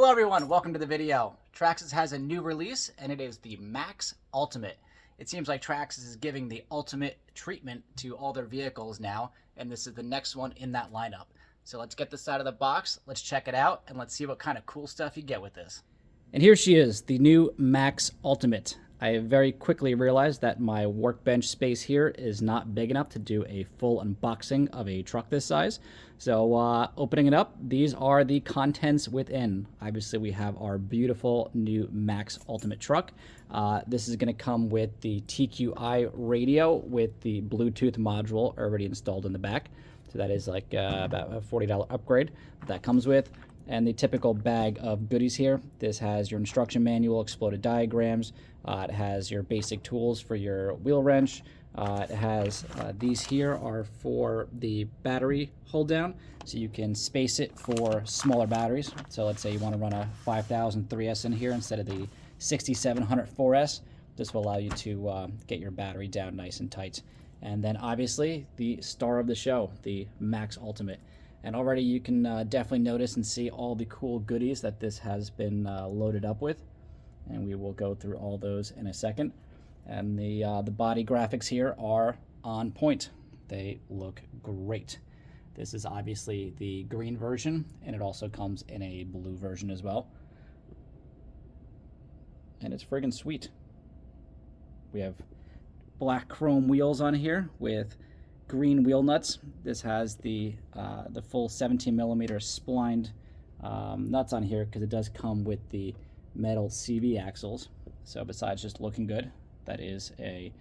Hello everyone, welcome to the video. Traxxas has a new release and it is the Maxx Ultimate. It seems like Traxxas is giving the ultimate treatment to all their vehicles now, and this is the next one in that lineup. So let's get this out of the box, let's check it out, and let's see what kind of cool stuff you get with this. And here she is, the new Maxx Ultimate. I very quickly realized that my workbench space here is not big enough to do a full unboxing of a truck this size. So opening it up, these are the contents within. Obviously, we have our beautiful new Maxx Ultimate truck. This is going to come with the TQI radio with the Bluetooth module already installed in the back. So that is like about a $40 upgrade that comes with. And the typical bag of goodies here. This has your instruction manual, exploded diagrams. It has your basic tools for your wheel wrench. It has these here are for the battery hold down, so you can space it for smaller batteries. So let's say you want to run a 5000 3S in here instead of the 6700 4S. This will allow you to get your battery down nice and tight. And then obviously the star of the show, the Maxx Ultimate. And already you can definitely notice and see all the cool goodies that this has been loaded up with. And we will go through all those in a second. And the body graphics here are on point. They look great. This is obviously the green version, and it also comes in a blue version as well. And it's friggin' sweet. We have black chrome wheels on here with green wheel nuts. This has the full 17mm splined nuts on here because it does come with the metal CV axles. So besides just looking good, that is a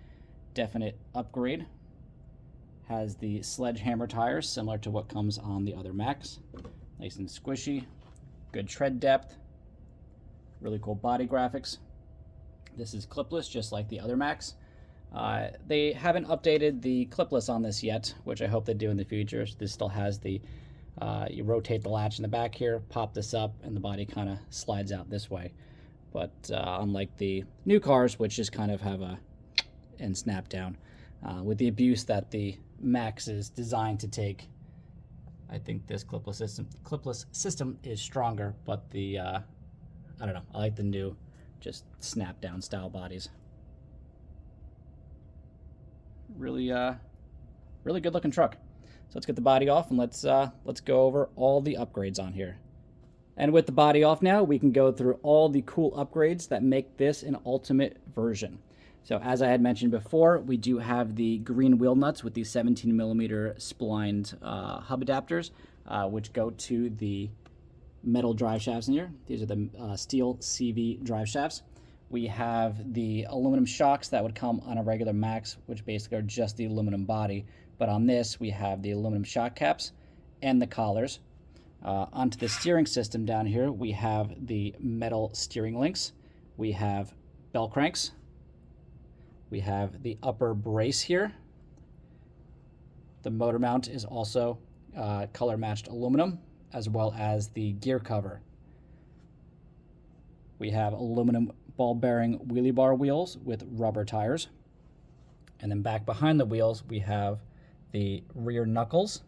definite upgrade. Has the sledgehammer tires similar to what comes on the other Maxx. Nice and squishy, good tread depth, really cool body graphics. This is clipless just like the other Maxx. They haven't updated the clipless on this yet, which I hope they do in the future. This still has the, you rotate the latch in the back here, pop this up, and the body kind of slides out this way. But unlike the new cars, which just kind of have a and snap down, with the abuse that the Maxx is designed to take, I think this clipless system is stronger. But the I don't know, I like the new just snap down style bodies. Really good looking truck. So let's get the body off and let's go over all the upgrades on here. And with the body off now, we can go through all the cool upgrades that make this an ultimate version. So as I had mentioned before, we do have the green wheel nuts with the 17mm splined hub adapters, which go to the metal drive shafts in here. These are the steel CV drive shafts. We have the aluminum shocks that would come on a regular Maxx, which basically are just the aluminum body. But on this, we have the aluminum shock caps and the collars. Onto the steering system down here, we have the metal steering links. We have bell cranks. We have the upper brace here. The motor mount is also color matched aluminum, as well as the gear cover. We have aluminum ball bearing wheelie bar wheels with rubber tires. And then back behind the wheels, we have the rear knuckles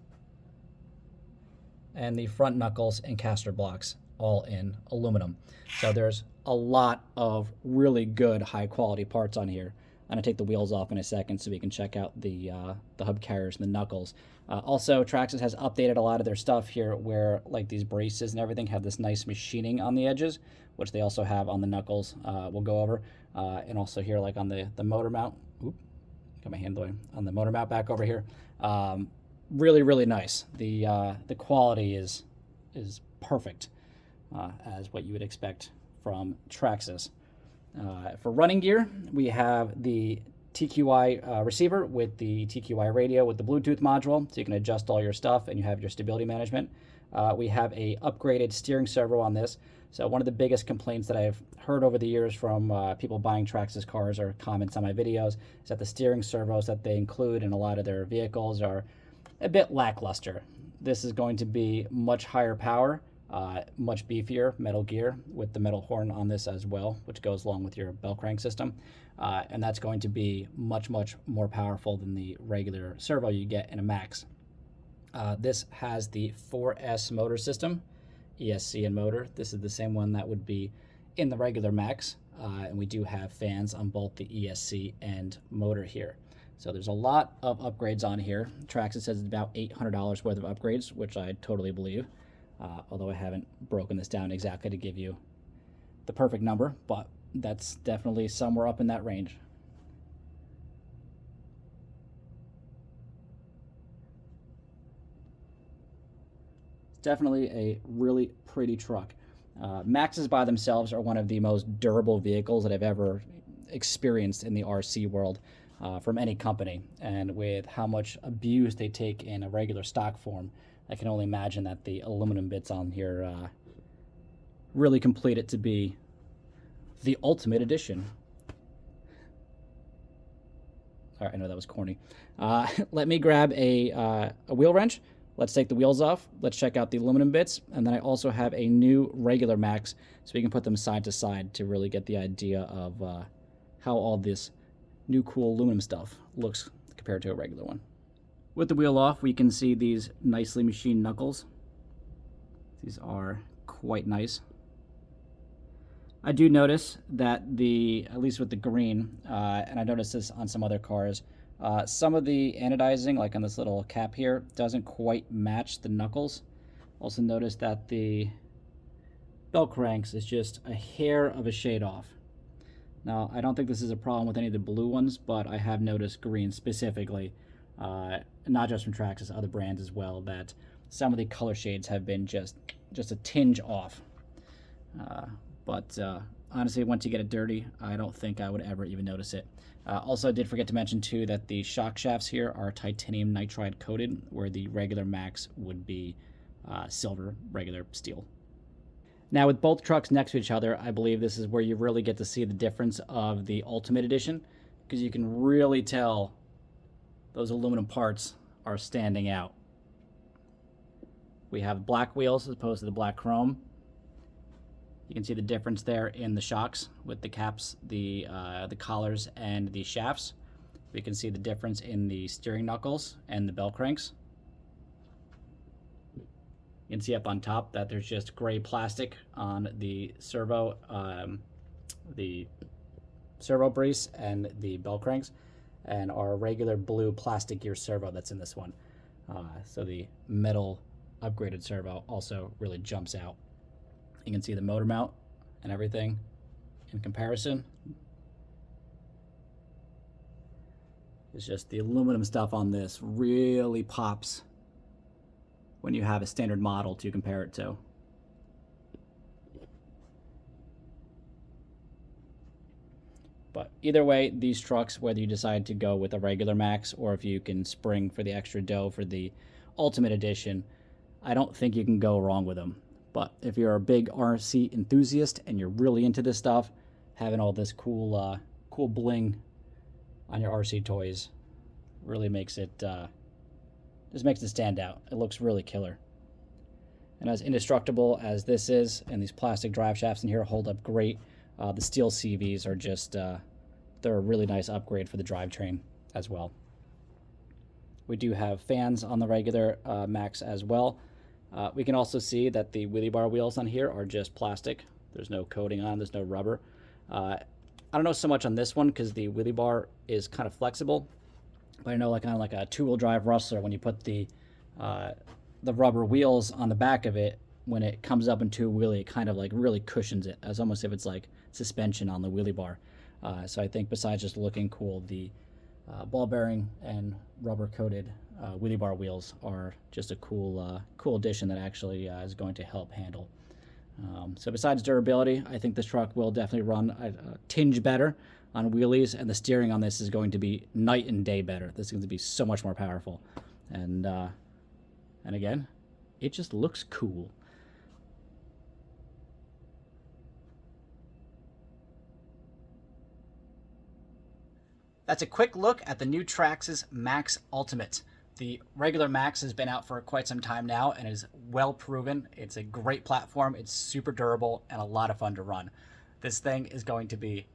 and the front knuckles and caster blocks, all in aluminum. So there's a lot of really good high quality parts on here. I'm gonna take the wheels off in a second so we can check out the hub carriers and the knuckles. Also, Traxxas has updated a lot of their stuff here where like these braces and everything have this nice machining on the edges, which they also have on the knuckles. We'll go over. And also here like on the motor mount. Oop, got my hand away. On the motor mount back over here. Really nice. The quality is perfect as what you would expect from Traxxas. For running gear, we have the TQI receiver with the TQI radio with the Bluetooth module, so you can adjust all your stuff and you have your stability management. We have a upgraded steering servo on this. So one of the biggest complaints that I've heard over the years from people buying Traxxas cars or comments on my videos is that the steering servos that they include in a lot of their vehicles are a bit lackluster. This is going to be much higher power, much beefier metal gear with the metal horn on this as well, which goes along with your bell crank system. And that's going to be much more powerful than the regular servo you get in a Maxx. This has the 4S motor system ESC and motor. This is the same one that would be in the regular Maxx, and we do have fans on both the ESC and motor here. So there's a lot of upgrades on here. Traxxas says it's about $800 worth of upgrades, which I totally believe, although I haven't broken this down exactly to give you the perfect number, but that's definitely somewhere up in that range. It's definitely a really pretty truck. Maxxes by themselves are one of the most durable vehicles that I've ever experienced in the RC world from any company. And with how much abuse they take in a regular stock form, I can only imagine that the aluminum bits on here really complete it to be the ultimate edition. All right, I know that was corny. Let me grab a wheel wrench. Let's take the wheels off. Let's check out the aluminum bits. And then I also have a new regular Maxx, so we can put them side to side to really get the idea of how all this new cool aluminum stuff looks compared to a regular one. With the wheel off, we can see these nicely machined knuckles. These are quite nice. I do notice that at least with the green, and I noticed this on some other cars, some of the anodizing, like on this little cap here, doesn't quite match the knuckles. Also notice that the bell cranks is just a hair of a shade off. Now, I don't think this is a problem with any of the blue ones, but I have noticed green specifically, not just from Traxxas, other brands as well, that some of the color shades have been just a tinge off. But honestly, once you get it dirty, I don't think I would ever even notice it. Also, I did forget to mention too that the shock shafts here are titanium nitride coated, where the regular Maxx would be silver, regular steel. Now, with both trucks next to each other, I believe this is where you really get to see the difference of the Ultimate Edition, because you can really tell those aluminum parts are standing out. We have black wheels as opposed to the black chrome. You can see the difference there in the shocks with the caps, the collars, and the shafts. We can see the difference in the steering knuckles and the bell cranks. You can see up on top that there's just gray plastic on the servo brace and the bell cranks, and our regular blue plastic gear servo that's in this one. So the metal upgraded servo also really jumps out. You can see the motor mount and everything in comparison. It's just the aluminum stuff on this really pops when you have a standard model to compare it to. But either way, these trucks, whether you decide to go with a regular Maxx or if you can spring for the extra dough for the Ultimate Edition, I don't think you can go wrong with them. But if you're a big RC enthusiast and you're really into this stuff, having all this cool bling on your RC toys really makes it just makes it stand out. It looks really killer. And as indestructible as this is, and these plastic drive shafts in here hold up great, the steel CVs are just they're a really nice upgrade for the drivetrain as well. We do have fans on the regular Maxx as well. We can also see that the wheelie bar wheels on here are just plastic. There's no coating on, there's no rubber. I don't know so much on this one because the wheelie bar is kind of flexible, but I know like on like a two-wheel drive Rustler, when you put the rubber wheels on the back of it, when it comes up into a wheelie, it kind of like really cushions it, as almost if it's like suspension on the wheelie bar. So I think besides just looking cool, the ball bearing and rubber coated wheelie bar wheels are just a cool addition that actually is going to help handle. So besides durability, I think this truck will definitely run a tinge better on wheelies, and the steering on this is going to be night and day better. This is going to be so much more powerful, and again, it just looks cool. That's a quick look at the new Traxxas Maxx Ultimate. The regular Maxx has been out for quite some time now and is well proven. It's a great platform, it's super durable, and a lot of fun to run. This thing is going to be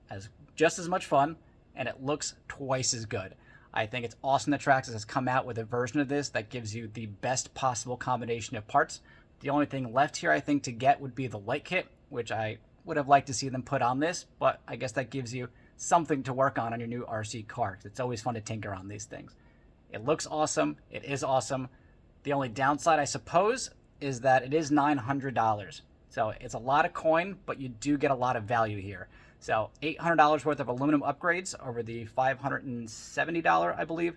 just as much fun, and it looks twice as good. I think it's awesome that Traxxas has come out with a version of this that gives you the best possible combination of parts The only thing left here I think to get would be the light kit, which I would have liked to see them put on this, but I guess that gives you something to work on your new RC car, because it's always fun to tinker on these things. It looks awesome. It is awesome. The only downside, I suppose, is that it is $900. So it's a lot of coin, but you do get a lot of value here. So $800 worth of aluminum upgrades over the $570, I believe,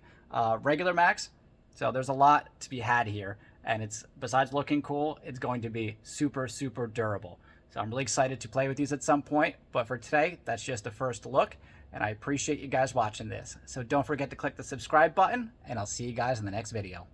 regular Max. So there's a lot to be had here. And it's, besides looking cool, it's going to be super, super durable. So I'm really excited to play with these at some point. But for today, that's just a first look. And I appreciate you guys watching this. So don't forget to click the subscribe button, and I'll see you guys in the next video.